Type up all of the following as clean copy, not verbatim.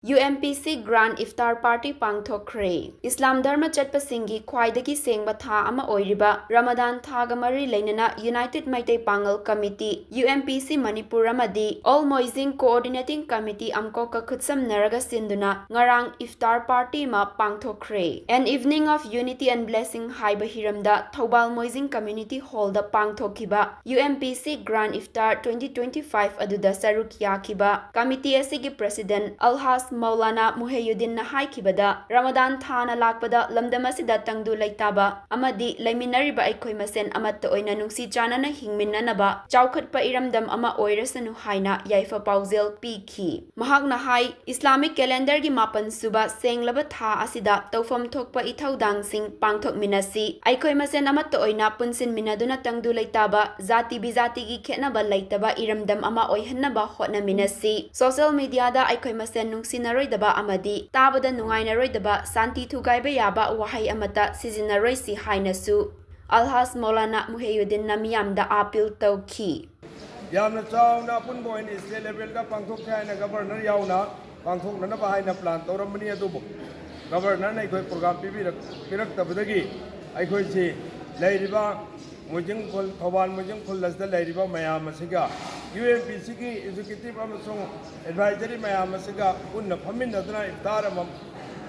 UMPC Grand Iftar Party Pangthokre. Islam Dharma Chatpasingi Khwaidagi Sengba Tha Ama Oiriba Ramadan Thaga Mari Lainana United Maitai Pangal Committee UMPC Manipur Amadi All Moising Coordinating Committee Amkoka Kutsam Naraga Sinduna Ngarang Iftar Party Ma Pangthokre. An evening of unity and blessing Haiba Hiramda Thobal Moising Community Hall da Pangthokiba UMPC Grand Iftar 2025 Aduda Saruk Yakiba Committee Asigi President Alhas Maulana Muhayyuddin na haikibada Ramadan thana lakpada lamdamasida tangdu laitaba amadi laiminariba aikoi masen amatta oina nungsi chanana hingminnanaba chaukhatpa iramdam ama oirasanu haina yaifa paujel piki mahakna hai Islamic calendar gi mapan suba senglaba tha asida tawfam thokpa ithaudang sing pangthok minasi aikoi masen amatta oina punsin minaduna tangdu laitaba zati bizati gi khenaba laitaba iramdam ama oihannaba hotna minasi social media da aikoi masen nungsi Naroidaba Amadi, Tabada Nungainaroidaba, Santi Tugaiba Yaba, Wahai Amata, Sizinaroisi Hainasu, Alhas Maulana Muhayyuddin Namiyam da Apil Tauki. Yamna Chawna Punbo in is level Pangtok China Governor Yauna, Pangtok Nana behind a plant or Mania Dubu. Governor Nako program Pirak Tabudagi, I could see Ladyba, Mujing Pul, Kawan Mujing Pul as the Ladyba Mayamasiga. UMPC Executive Advisory Mayamasiga, Unna Paminadra, Iftaram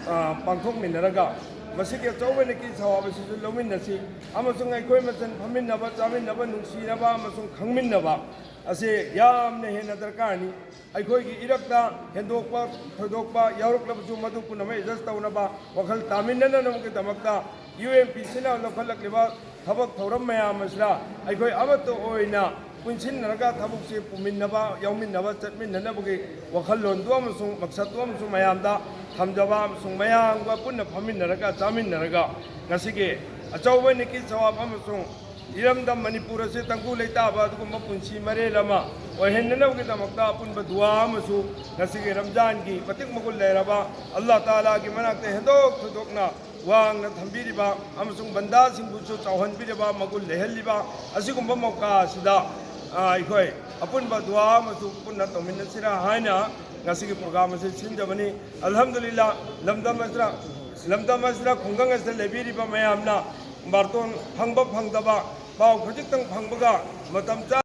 Pangtok Minaraga. Masika Chobaniki, however, Luminasi, Amazon equipment and Paminaba, Saminaba, Nusinaba, Amazon Kangminaba. I say, Yam Nehenadarkani, I go Irakta, Hendopa, Todokpa, Yarokla, Madukuname, just Taunaba, Wakal Taminana, Namakatamaka, UMPC now, Lokalakliva, Tabak Toramaya Masla, I go Avato Oina. Punchin Naga Tabuki, Puminaba, Yaminaba, Tatmin, Nabuki, Wakalon, Duamasum, Maxatuam, Sumayanda, Hamjava, Sumayang, Wapuna, Paminaraga, Taminaraga, Nasike, a Chawaniki, Sawa Pamasum, Iramda Manipura, Setanguleta, Kumapunchi, Marelama, or Hendanavita Makapun, but Duamasu, Nasike Ramjangi, Patik Mukuleraba, Allah Tala, Gimanak, Hedok, Tudokna. Wang Nambiriba, Amazon Banda, Simbusu, Tahan Biriba, Magul Heliba, Asikumba Moka, Sida, Ikoi, upon Badua, Masupuna Tominasira, Haina, Nasiki program is in Germany, Alhamdulillah, Lamda Masra, Kungang as the Lebiriba Mayamna, Barton, Hangba Hangdaba, Pau Projectang Hangaga, Matamta.